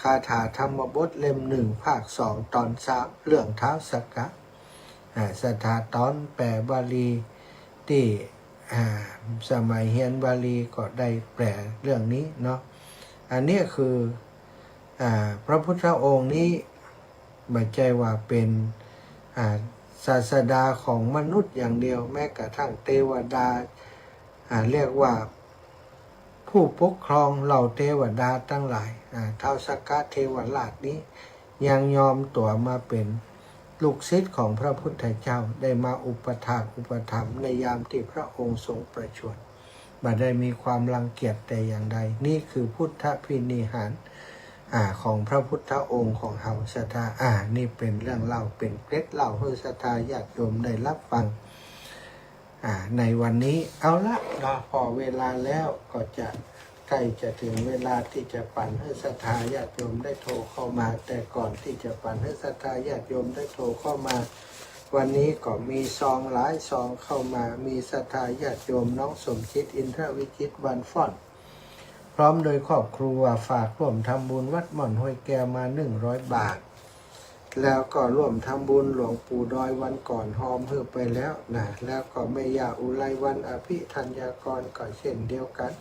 คาถาธรรมบทเล่ม1ภาค2ตอน3เรื่องท้าวสักกะสถาตอนแปลบาลีที่สมัยเฮียนบาลีก็ได้แปลเรื่องนี้เนาะอันนี้คือพระพุทธองค์นี้ไม่ใช่ว่าเป็นศาสดาของมนุษย์อย่างเดียวแม้กระทั่งเทวดาเรียกว่าผู้ปกครองเหล่าเทวดาทั้งหลายท้าวสักกะเทวราชนี้ยังยอมตัวมาเป็นลูกศิษย์ของพระพุทธเจ้าได้มาอุปถัมภ์ในยามที่พระองค์ทรงประชวรบ่ได้มีความรังเกียจแต่อย่างใดนี่คือพุทธพินิหารของพระพุทธองค์ของเฮาศรัทธานี่เป็นเรื่องเล่าเป็นเคล็ดเล่าให้ศรัทธาญาติโยมได้รับฟังในวันนี้เอาละพอเวลาแล้วก็จะใกล้จะถึงเวลาที่จะปั่นให้ศรัทธาญาติโยมได้โทรเข้ามาแต่ก่อนที่จะปั่นให้ศรัทธาญาติโยมได้โทรเข้ามาวันนี้ก็มีซองหลายซองเข้ามามีศรัทธาญาติโยมน้องสมคิดอินทรวิจิตรวันฟ่อนพร้อมโดยครอบครัวฝากร่วมทำบุญวัดหม่อนห้วยแก้วมา100 บาทแล้วก็ร่วมทำบุญหลวงปู่ดอยวันก่อนหอมเพื่อไปแล้วแล้วก็แม่ย่าอุไรวันอภิธัญญากรก็เช่นเดียวกัน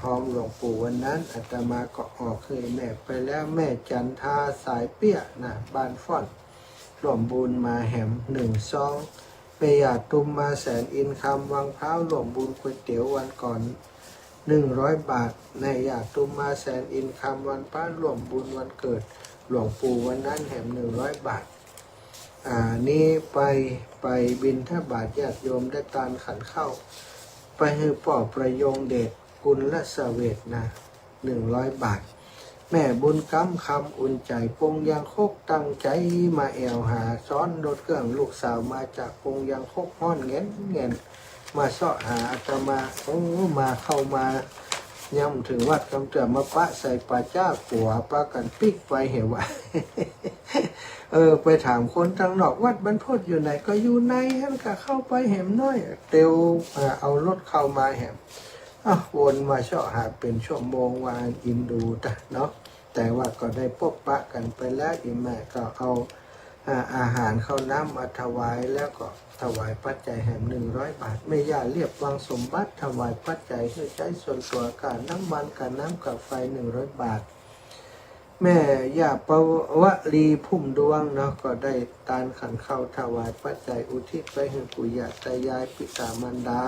หอมหลวงปู่วันนั้นอาตมาก็ออกเคยแม่ไปแล้วแม่จันทาสายเปี้ยบ้านฟ่อนร่วมบุญมาแหม1 ซองแม่ย่าตุ้มมาแสนอินคำวังพร้าวร่วมบุญก๋วยเตี๋ยววันก่อน100 บาทแม่ย่าตุ้มมาแสนอินคำวันป้าร่วมบุญวันเกิดหลวงปู่วันนั้นแหม100 บาทนี้ไปบิณฑบาตญาติโยมได้ตานขันเข้าไปให้ป่อประยงเดชกุลและเสวต100 บาทแม่บุญกำคำอุ่นใจปงยังคกตั้งใจมาแอวหาซ้อนรถเครื่องลูกสาวมาจากปงยังคกห้อนเงี้ยมาเสาะหาอาตมามาเข้ามาย่ำถึงวัดคำเตือนมาปะใส่ป่าจ้าปัวปะกันปิกไปเหวะ ไปถามคนทางนอกวัดบรรพตอยู่ไหนก็อยู่ในฮั่นก็เข้าไปแหมน้อยเตียวเอารถเข้ามาแหมวนมาเสาะหาเป็นชั่วโมงวานอินดูเนาะแต่ว่าก็ได้พบปะกันไปแล้วอีแม่ก็เอาอาหารข้าวน้ำมาถวายแล้วก็ถวายปัจจัยแห่ง100 บาทแม่ย่าเรียบวางสมบัติถวายปัจจัยให้ใช้ส่วนตัวการน้ำมันการน้ำกับไฟ100 บาทแม่ย่าปวลีพุ่มดวงเนาะก็ได้ตานขันเข้าถวายปัจจัยอุทิศไปให้ปู่ย่าตายายปิตามารดา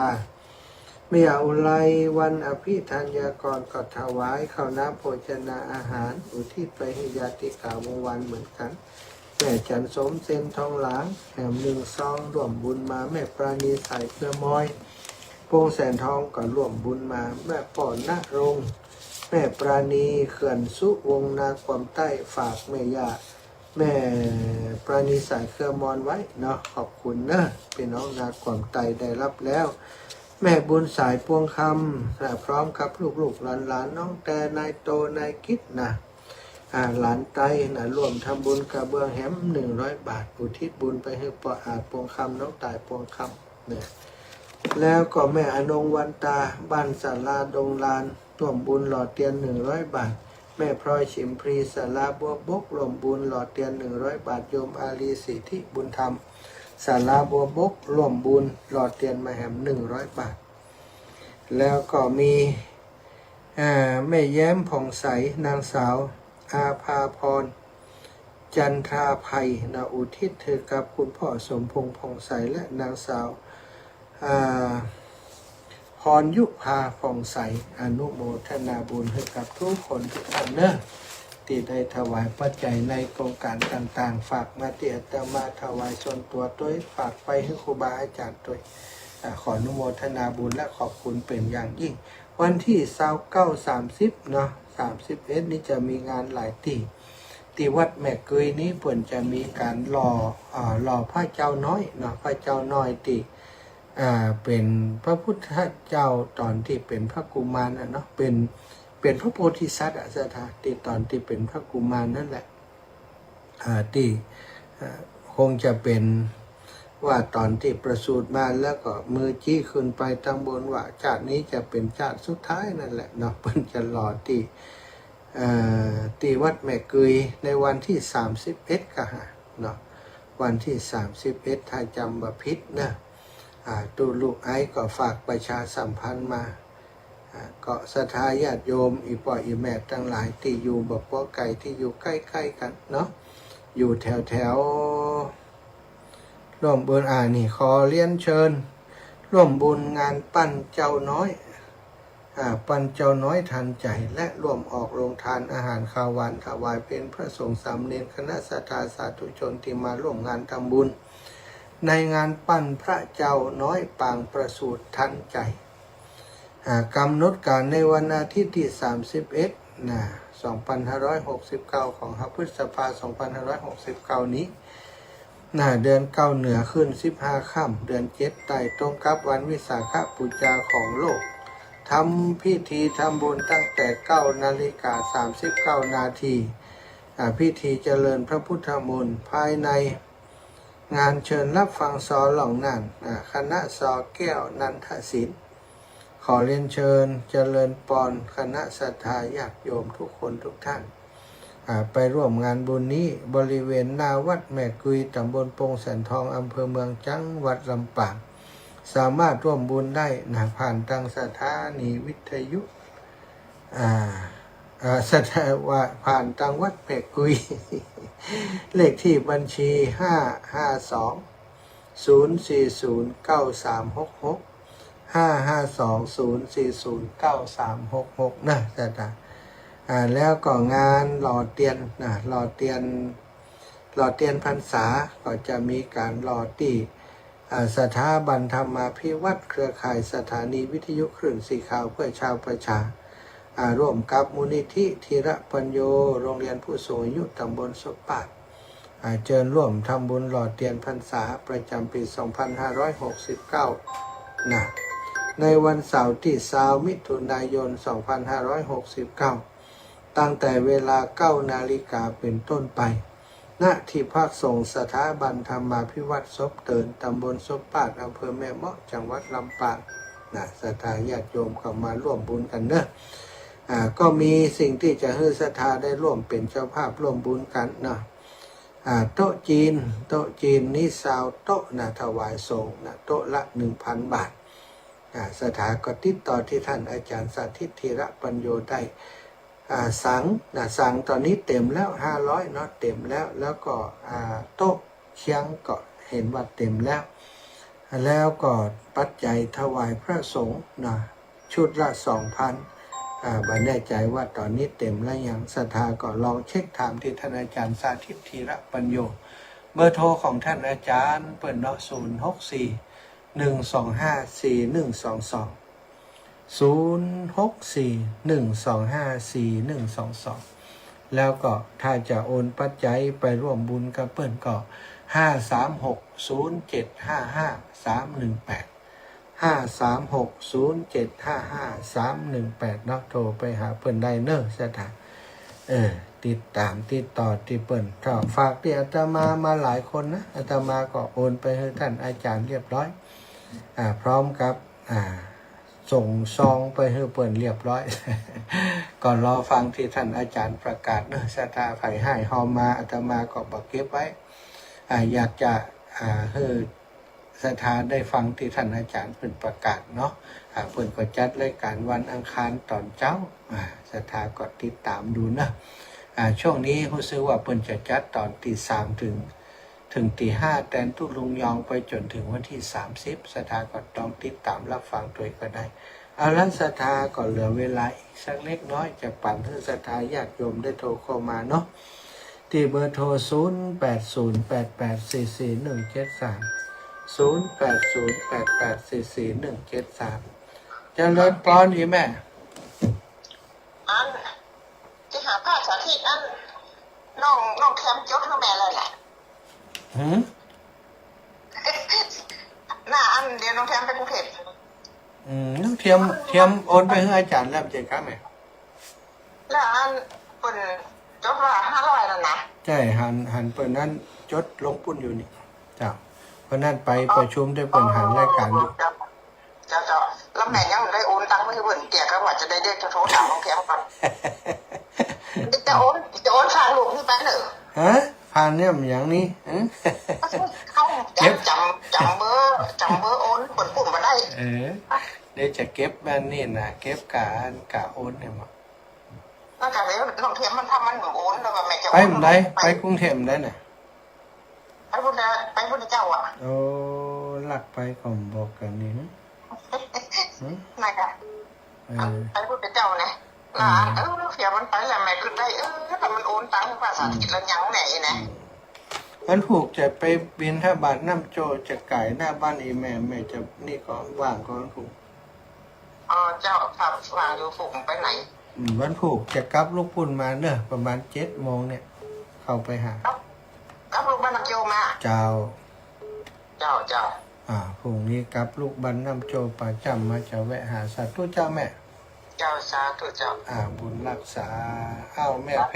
แม่ย่าอุไรวันอภิธัญญากรก็ถวายข้าวน้ำโภชนาอาหารอุทิศไปให้ญาติกาวงวันเหมือนกันแม่จันสมเซนทองหลางแหม1 ซองร่วมบุญมาแม่ปราณีใส่เกลือมอยโปงแสนทองก็ร่วมบุญมาแม่ป่อนณรงค์แม่ปราณีเขื่อนสุวงนาความใต้ฝากแม่ย่าแม่ปราณีใส่เกลือมอนไว้เนาะขอบคุณนะพี่น้องนาความใต้ได้รับแล้วแม่บุญสายพวงคำพร้อมกับลูกๆหลานน้องแต่นายโตนายคิดหลานไตร่วมทำบุญกระเบื้องแหม100 บาทอุทิศบุญไปให้ปออาจพวงคำน้องตายพวงคำเนี่ยแล้วก็แม่อนงวันตาบ้านศาลาดงลานร่วมบุญหล่อเทียน100 บาทแม่พลอยฉิมพรีศาลาบัวบกร่วมบุญหล่อเทียน100 บาทโยมอาลีสิทธิบุญธรรมศาลาบัวบกร่วมบุญหล่อเทียนมาแหม100 บาท แล้วก็มีแม่แย้มผ่องใสนางสาวอาภาพรจันทราภัยนะอุทิศเธอกับคุณพ่อสมพงษ์ผ่องใสและนางสาวพรยุภาผ่องใสอนุโมทนาบุญให้กับทุกคนทุกท่านเนอะที่ได้ถวายปัจจัยในโครงการต่างๆฝากมาที่อาตมาถวายส่วนตัวด้วยฝากไปให้ครูบาอาจารย์ด้วยขออนุโมทนาบุญและขอบคุณเป็นอย่างยิ่งวันที่29-30เนาะ31นี้จะมีงานหลายที่วัดแม่เกยนี้เปิ่นจะมีการหล่อพระเจ้าน้อยเนาะพระเจ้าน้อยที่เป็นพระพุทธเจ้าตอนที่เป็นพระกุมารเนาะเป็นพระโพธิสัตว์สถานที่ตอนที่เป็นพระกุมารนั่นแหละที่คงจะเป็นว่าตอนที่ประสูติมาแล้วก็มือจี้ขึ้นไปตั้งบนว่าชาตินี้จะเป็นชาติสุดท้ายนั่นแหละเนาะเพิ่นจะหล่อที่วัดแม่เกยในวันที่31ก็เนาะวันที่31ถ้าจำบ่ผิดนะตูลูกไอ้ก็ฝากประชาสัมพันธ์มาก็ศรัทธาญาติโยมอีป่ออีแม่ทั้งหลายที่อยู่บ่ป้อไก่ที่อยู่ใกล้ๆกันเนาะอยู่แถวร่วมบุญนี่ขอเรียนเชิญร่วมบุญงานปั้นเจ้าน้อยปั้นเจ้าน้อยทันใจและร่วมออกโรงทานอาหารข้าวหวานถวายเป็นพระสงฆ์สามเณรคณะศรัทธาสาธุชนที่มาร่วมงานทำบุญในงานปั้นพระเจ้าน้อยปางประสูติทันใจกำหนดการในวันอาทิตย์ที่31 2569 ของพฤษภาคม 2569 นี้เดือน9เหนือขึ้น15ค่ำเดือน7ไต่ตรงกับวันวิสาขบูชาของโลกทำพิธีทำบุญตั้งแต่9:39 นาทีพิธีเจริญพระพุทธมนต์ภายในงานเชิญรับฟังซอหล่องนั่นคณะซอแก้วนันทศิลป์ขอเรียนเชิญเจริญปอนคณะศรัทธาญาติโยมทุกคนทุกท่านไปร่วมงานบุญนี้บริเวณหน้าวัดแม่กุยตำบลปงแสนทองอำเภอเมืองจังหวัดลำปางสามารถร่วมบุญได้ผ่านทางสถานีวิทยุว่าผ่านทางวัดแม่กุย เลขที่บัญชี552-040-9366 552-040-9366นะจ๊ะแล้วก็งานหล่อเทียนพรรษาก็จะมีการหล่อที่สถาบันธรรมาภิวัตรเครือข่ายสถานีวิทยุคลื่นสีขาวเพื่อชาวประชาร่วมกับมูลนิธิธีระปัญโยโรงเรียนผู้สูงอายุตำบลสบปาดเชิญร่วมทำบุญหล่อเทียนพรรษาประจำปี 2569 ในวันเสาร์ที่20 มิถุนายน 2569 ตั้งแต่เวลา 9 นาฬิกาเป็นต้นไปณที่พักสงฆ์สถาบันธรรมาภิวัตรศพเตินตำบลศพปาดอำเภอแม่เมาะจังหวัดลำปางศรัทธาญาติโยมเข้ามาร่วมบุญกันเนอะก็มีสิ่งที่จะให้ศรัทธาได้ร่วมเป็นเจ้าภาพร่วมบุญกันนะโต๊ะจีนนี่ซาวโต๊ะถวายสงฆ์โต๊ะละ 1,000 บาทสถาก็ติดต่อที่ท่านอาจารย์สาธิตธีระปัญโยได้สังตอนนี้เต็มแล้ว500เนาะเต็มแล้วก็โต๊ะเคียงก็เห็นว่าเต็มแล้วก็ปัจจัยถวายพระสงฆ์ชุดละ 2,000บันแน่ใจว่าตอนนี้เต็มแล้วยังศรัทธาก็ลองเช็คถามที่ท่านอาจารย์สาธิตธีระปัญโยเบอร์โทรของท่านอาจารย์เปิดเนาะ064-125-4122 064-125-4122 แล้วก็ถ้าจะโอนปัจจัยไปร่วมบุญกับเปิ้นก็536-0755-318 536-0755-318เนาะโทรไปหาเปิ้นได้เนอะสถานติดต่อที่เปิ้นก็ฝากที่อาตมาหลายคนนะอาตมาก็โอนไปให้ท่านอาจารย์เรียบร้อยพร้อมกับส่งซองไปให้เปิ้นเรียบร้อย ก่อนรอฟังที่ท่านอาจารย์ประกาศเนอะศรัทธาไผ่ให้ฮอมมาอาตมาก็บอกเก็บไว้อยากจะให้ ศรัทธาได้ฟังที่ท่านอาจารย์เป็นประกาศเนาะเพิ่นก็จัดรายการวันอังคารตอนเช้าศรัทธาก็ติดตามดูนะช่วงนี้รู้สึกว่าเพิ่นจะจัดตอนตีสามถึงตีห้าแต่ทุลุงยองไปจนถึงวันที่30ศรัทธาก็ต้องติดตามรับฟังตัวก็ได้เอาละศรัทธาก็เหลือเวลาอีกสักเล็กน้อยจะปั่นให้ศรัทธาญาติโยมได้โทรเข้ามาเนาะที่เบอร์โทร0808844173 0808844173เจริญพรอีแม่อันที่หาผ้าสาธิตอันน้องแคมจดให้แม่เลยแหละหน้าอันเดี๋ยวน้องแคมไปกรุงเทพน้องเทียมโอนไปให้อาจารย์แล้วเจ๊ครับแม่แล้วอันเป็นจดว่า500แล้วนะใช่หันเปิดนั้นจดลงปุ่นอยู่นี่จ้าเพราะนั่นไปประชุมได้เปิดหันรายการอยู่เจ้าแล้วแม่ยังได้โอนตังค์ไม่ให้เบิ่นเกียก็ว่าจะได้เรียกโทรถามน้องแคมก่อนจะโอนฝากลูกนี่ไปเหรอฮะผ่านเนี่ยอย่างนี้เขาจำเบอร์โอนปุ่นมาได้เดี๋ยวจะเก็บบ้านนี่นะเก็บกะโอนเนี่ยมั้งแล้วจากนี้น้องเทียมมันทำมันโอนแล้วก็แม่จะไปมันได้ไปกรุงเทพได้น่ะไปพุทธเจ้าอ่ะโอ้หลักไปของบอกกันนี่นายกันไปพุทธเจ้าเนี่ยหลานเสียมันไปแล้วแม่ขึ้นได้แต่มันโอนตังค์ภาษาอังกฤษแล้วยังไหนนะมันผูกจะไปบินถ้าบาทน้ำโจจะไก่หน้าบ้านอีแม่จะนี่ก็ว่างก็ผูกเจ้าขับวางอยู่ฝูงไปไหนวันผูกจะกลับลูกปุ่นมาเนอะประมาณ7 โมงเนี่ยเข้าไปหากลับลูกบ้านน้ำโจมาเจ้าพรุ่งนี้กลับลูกบ้านน้ำโจป่าจำมาจะแวะหาสัตว์ตัวเจ้าแม่เจ้าสาธุเจ้าบุญรักษาแม่เ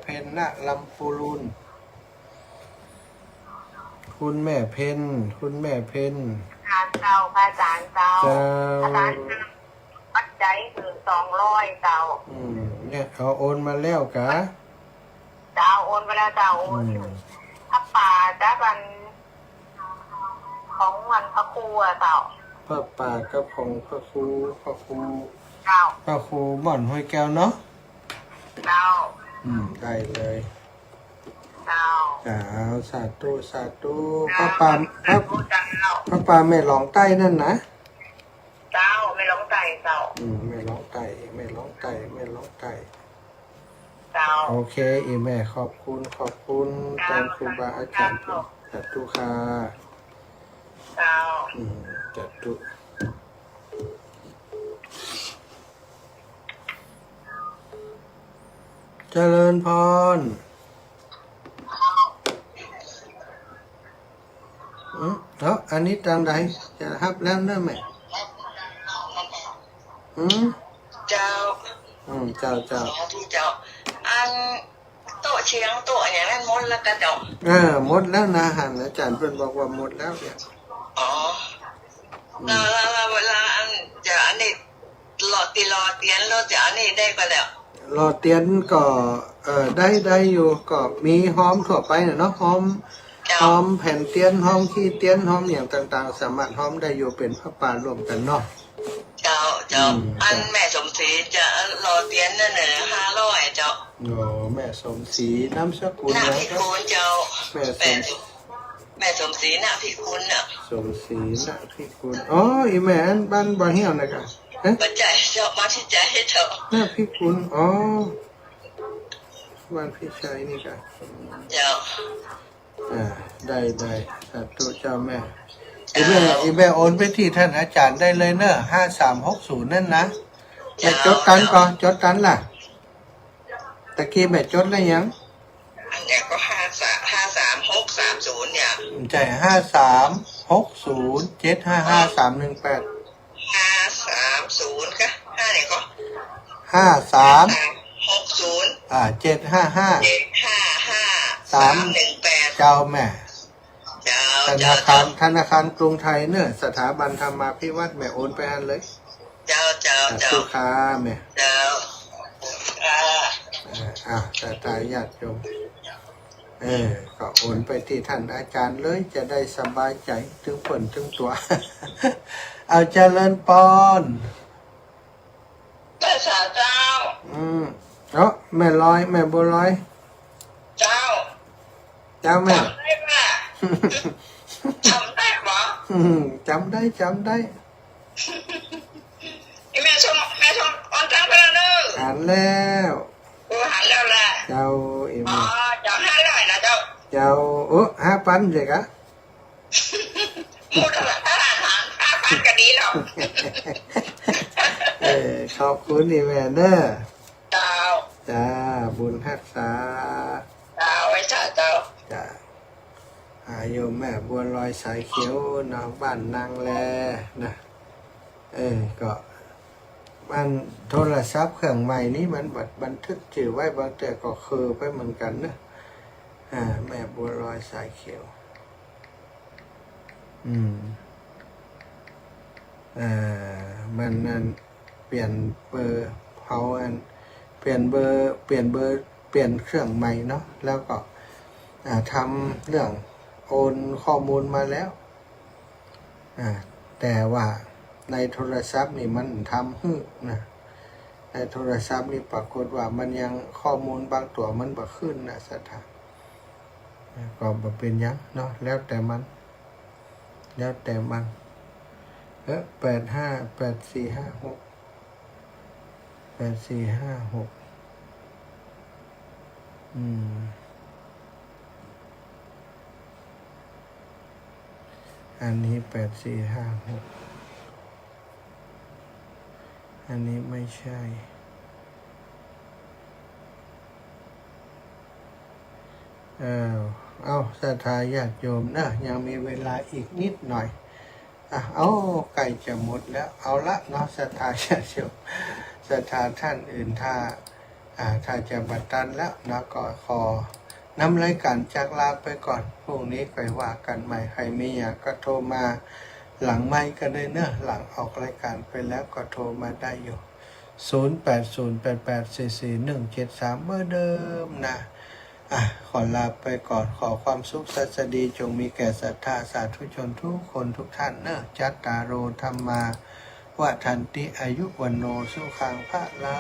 พนณลำพูรุนคุณแม่เพนเจ้าพระอาจารย์เจ้าอาจารย์ปัจจัยคือ200เจ้าเนี่ยเขาโอนมาแล้วกะเจ้าโอนไปแล้วเจ้าโอนถ้าป่าจ้าวันของวันพระครูเจ้าพระป่ากระพงพระครูพระครูบ่อนห้วยแก้วเนาะได้เลยสาธุพระป่าไม่หลงใต้นั่นนะไม่ร้องไก่ไม่ร้องไก่โอเคอีแม่ขอบคุณแทนครูบาอาจารย์สาธุค่ะสาธุเจริญพรแล้วอันนี้ตามใดจะฮับแล้วเนอะแม่เจ้าอันโต๊ะเชียงโต๊ะอย่างนั้นหมดแล้วก็เจ้าหมดแล้วนะหันอาจารย์เพิ่นบอกว่าหมดแล้วเนี่ยแล้วเวลาอันจะอันนี้รอเตียนรถจะอันนี้ได้ก็แล้วรอเตียนก็ได้อยู่ก็มีหอมทั่วไปเนาะหอมแผ่นเตียนหอมขี้เตียนหอมอย่างต่างๆสามารถหอมได้อยู่เป็นพระป่ารวมกันเนาะเจ้าอันแม่สมศรีจะรอเตียนนั่นน่ะ500เจ้าแม่สมศรีนามสกุลนะพี่คุณเจ้าแม่สมศรีนะพี่คุณน่ะสมศรีนะพี่คุณอีแม่บ้านบ่เหี่ยวนะกะปัจจัยเจ้ามาที่ใจให้เจ้านะพี่คุณบ้านพี่ชัยนี่กะเจ้าได้สาธุเจ้าแม่อีแม่โอนไปที่ท่านอาจารย์ได้เลยเนอะ5360นั่นนะแม่จดกันก่อนจดกันล่ะตะกี้แม่จดแล้วยังอันนี้ก็53630เนี่ยใช่5360755318 530ค่ะ5เนี่ยก็5360 755 318เจ้าแม่ธนาคารกรุงไทยเนอะสถาบันธรรมาภิวัตน์แม่โอนไปอันเลยเจ้าลูกค้าแม่เจ้าแต่ตายญาติโยม ก็โอนไปที่ท่านอาจารย์เลยจะได้สบายใจถึงผลถึงตัว เอาเจริญปอน แต่สาเจ้า แม่ร้อยแม่บัวร้อย เจ้า เจ้าแม่ จำได้ป่ะจำได้หรอ จำได้ แม่ชมออนทางพระเนอ อ่านแล้ว กูหันแล้วแหละ เจ้าเอ็ม เจ้า500นะเจ้า เจ้า5,000เลยกะ มูลค่าอาหาร5,000ก็ดีแล้ว ขอบคุณนี่แม่เด้อ เจ้า จ้าบุญรักษา เจ้าไว้เจ้า จ้าโยมแม่บัวลอยสายเขียวน้องบ้านนางแลนะก็มันโทรศัพท์เครื่องใหม่นี้มันบันทึกชื่อไว้บางแต่ก็คือไปเหมือนกันนะแม่บัวลอยสายเขียวมันนั่นเปลี่ยนเบอร์เขาเปลี่ยนเบอร์เปลี่ยนเครื่องใหม่เนาะแล้วก็ทำเรื่องโอนข้อมูลมาแล้วแต่ว่าในโทรศัพท์นี่มันทำฮึนะในโทรศัพท์นี่ปรากฏว่ามันยังข้อมูลบางตัวมันบ่ขึ้นนะสถานก็บ่เป็นยังเนาะแล้วแต่มัน858456อันนี้8456อันนี้ไม่ใช่เอาศรัทธาญาติโยมนะยังมีเวลาอีกนิดหน่อยเอาใกล้จะหมดแล้วเอาละเนาะศรัทธาญาติโยมศรัทธาท่านอื่นถ้าจะบัดตันแล้วนะก็ขอนำรายการจากลาไปก่อนพรุ่งนี้ค่อยว่ากันใหม่ใครมีอยากก็โทรมาหลังไมค์ก็ได้เนอะหลังออกรายการไปแล้วก็โทรมาได้อยู่0808844173เมื่อเดิมนะขอลาไปก่อนขอความสุขสัสดีจงมีแก่ศรัทธาสาธุชนทุกคนทุกท่านเนอะจัตตารโอธรรมาวะทันติอายุวันโนสุขังภะลา